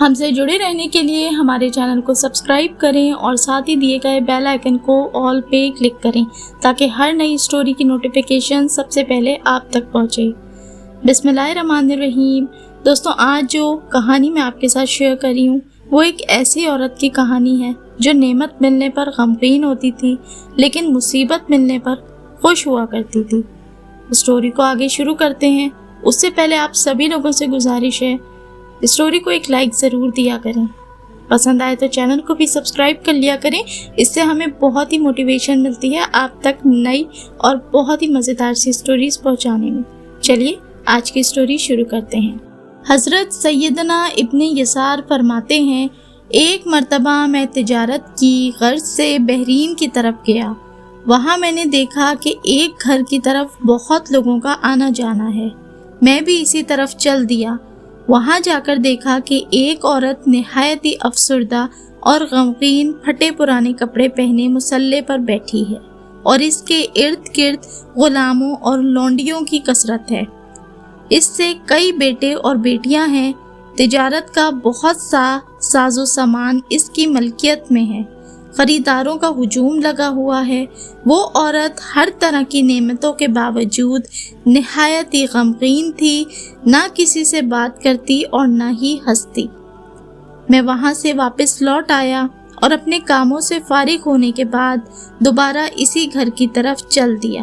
ہم سے جڑے رہنے کے لیے ہمارے چینل کو سبسکرائب کریں اور ساتھ ہی دیے گئے بیل آئیکن کو آل پہ کلک کریں تاکہ ہر نئی اسٹوری کی نوٹیفیکیشن سب سے پہلے آپ تک پہنچے۔ بسم اللہ الرحمن الرحیم۔ دوستوں، آج جو کہانی میں آپ کے ساتھ شیئر کر رہی ہوں وہ ایک ایسی عورت کی کہانی ہے جو نعمت ملنے پر غمگین ہوتی تھی لیکن مصیبت ملنے پر خوش ہوا کرتی تھی۔ اسٹوری کو آگے شروع کرتے ہیں، اس سے پہلے آپ سبھی لوگوں سے گزارش ہے اسٹوری کو ایک لائک ضرور دیا کریں، پسند آئے تو چینل کو بھی سبسکرائب کر لیا کریں، اس سے ہمیں بہت ہی موٹیویشن ملتی ہے آپ تک نئی اور بہت ہی مزیدار سی اسٹوریز پہنچانے میں۔ چلیے آج کی اسٹوری شروع کرتے ہیں۔ حضرت سیدنا ابن یسار فرماتے ہیں، ایک مرتبہ میں تجارت کی غرض سے بحرین کی طرف گیا۔ وہاں میں نے دیکھا کہ ایک گھر کی طرف بہت لوگوں کا آنا جانا ہے۔ میں بھی اسی طرف چل دیا۔ وہاں جا کر دیکھا کہ ایک عورت نہایت ہی افسردہ اور غمگین پھٹے پرانے کپڑے پہنے مسلح پر بیٹھی ہے اور اس کے ارد گرد غلاموں اور لونڈیوں کی کثرت ہے۔ اس سے کئی بیٹے اور بیٹیاں ہیں۔ تجارت کا بہت سا ساز و سامان اس کی ملکیت میں ہے۔ خریداروں کا ہجوم لگا ہوا ہے۔ وہ عورت ہر طرح کی نعمتوں کے باوجود نہایت ہی غمگین تھی، نہ کسی سے بات کرتی اور نہ ہی ہنستی۔ میں وہاں سے واپس لوٹ آیا اور اپنے کاموں سے فارغ ہونے کے بعد دوبارہ اسی گھر کی طرف چل دیا۔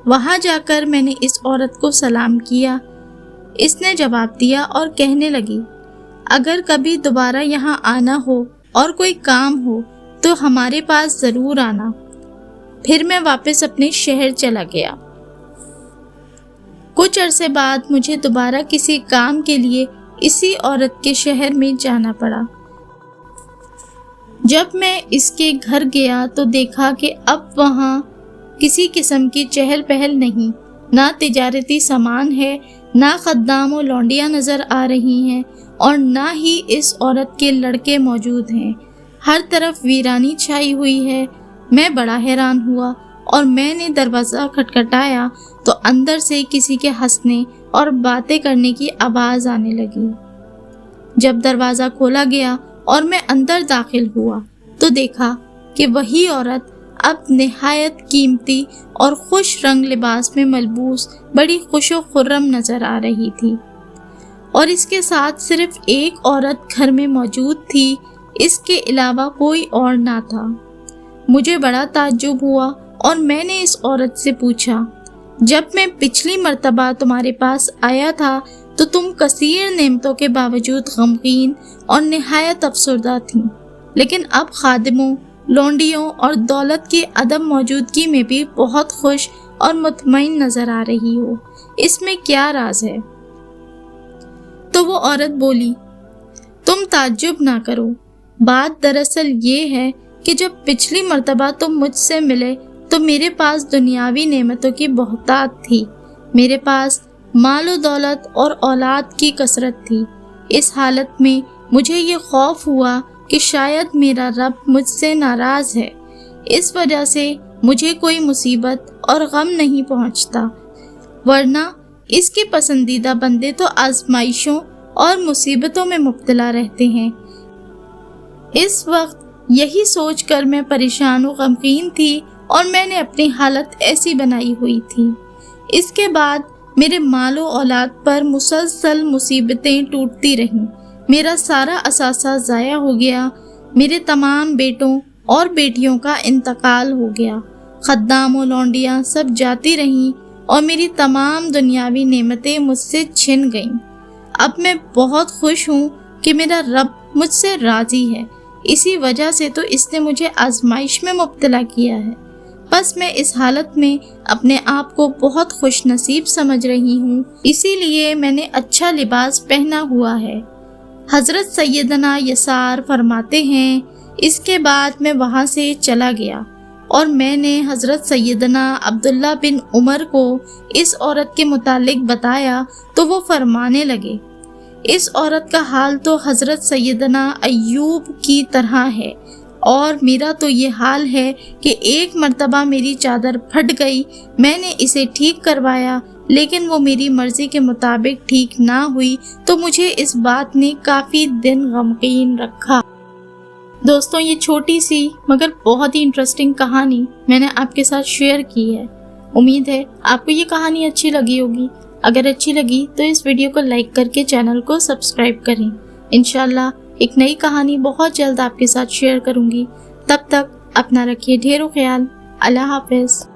وہاں جا کر میں نے اس عورت کو سلام کیا۔ اس نے جواب دیا اور کہنے لگی، اگر کبھی دوبارہ یہاں آنا ہو اور کوئی کام ہو تو ہمارے پاس ضرور آنا۔ پھر میں واپس اپنے شہر چلا گیا۔ کچھ عرصے بعد مجھے دوبارہ کسی کام کے لیے اسی عورت کے شہر میں جانا پڑا۔ جب میں اس کے گھر گیا تو دیکھا کہ اب وہاں کسی قسم کی چہل پہل نہیں، نہ تجارتی سامان ہے، نہ خدام و لونڈیاں نظر آ رہی ہیں اور نہ ہی اس عورت کے لڑکے موجود ہیں۔ ہر طرف ویرانی چھائی ہوئی ہے۔ میں بڑا حیران ہوا اور میں نے دروازہ کھٹکھٹایا تو اندر سے کسی کے ہنسنے اور باتیں کرنے کی آواز آنے لگی۔ جب دروازہ کھولا گیا اور میں اندر داخل ہوا تو دیکھا کہ وہی عورت اب نہایت قیمتی اور خوش رنگ لباس میں ملبوس بڑی خوش و خرم نظر آ رہی تھی، اور اس کے ساتھ صرف ایک عورت گھر میں موجود تھی، اس کے علاوہ کوئی اور نہ تھا۔ مجھے بڑا تعجب ہوا اور میں نے اس عورت سے پوچھا، جب میں پچھلی مرتبہ تمہارے پاس آیا تھا تو تم کثیر نعمتوں کے باوجود غمگین اور نہایت افسردہ تھیں، لیکن اب خادموں، لونڈیوں اور دولت کی عدم موجودگی میں بھی بہت خوش اور مطمئن نظر آ رہی ہو۔ اس میں کیا راز ہے؟ تو وہ عورت بولی، تم تعجب نہ کرو، بات دراصل یہ ہے کہ جب پچھلی مرتبہ تم مجھ سے ملے تو میرے پاس دنیاوی نعمتوں کی بہتات تھی، میرے پاس مال و دولت اور اولاد کی کثرت تھی۔ اس حالت میں مجھے یہ خوف ہوا کہ شاید میرا رب مجھ سے ناراض ہے، اس وجہ سے مجھے کوئی مصیبت اور غم نہیں پہنچتا، ورنہ اس کے پسندیدہ بندے تو آزمائشوں اور مصیبتوں میں مبتلا رہتے ہیں۔ اس وقت یہی سوچ کر میں پریشان و غمگین تھی اور میں نے اپنی حالت ایسی بنائی ہوئی تھی۔ اس کے بعد میرے مال و اولاد پر مسلسل مصیبتیں ٹوٹتی رہیں، میرا سارا اثاثہ ضائع ہو گیا، میرے تمام بیٹوں اور بیٹیوں کا انتقال ہو گیا، خدام و لونڈیاں سب جاتی رہیں اور میری تمام دنیاوی نعمتیں مجھ سے چھن گئیں۔ اب میں بہت خوش ہوں کہ میرا رب مجھ سے راضی ہے، اسی وجہ سے تو اس نے مجھے آزمائش میں مبتلا کیا ہے۔ بس میں اس حالت میں اپنے آپ کو بہت خوش نصیب سمجھ رہی ہوں، اسی لیے میں نے اچھا لباس پہنا ہوا ہے۔ حضرت سیدنا یسار فرماتے ہیں، اس کے بعد میں وہاں سے چلا گیا اور میں نے حضرت سیدنا عبداللہ بن عمر کو اس عورت کے متعلق بتایا تو وہ فرمانے لگے، اس عورت کا حال تو حضرت سیدنا ایوب کی طرح ہے، اور میرا تو یہ حال ہے کہ ایک مرتبہ میری چادر پھٹ گئی، میں نے اسے ٹھیک کروایا لیکن وہ میری مرضی کے مطابق ٹھیک نہ ہوئی تو مجھے اس بات نے کافی دن غمگین رکھا۔ دوستوں، یہ چھوٹی سی مگر بہت ہی انٹرسٹنگ کہانی میں نے آپ کے ساتھ شیئر کی ہے۔ امید ہے آپ کو یہ کہانی اچھی لگی ہوگی۔ اگر اچھی لگی تو اس ویڈیو کو لائک کر کے چینل کو سبسکرائب کریں۔ انشاءاللہ ایک نئی کہانی بہت جلد آپ کے ساتھ شیئر کروں گی۔ تب تک اپنا رکھیے ڈھیروں خیال۔ اللہ حافظ۔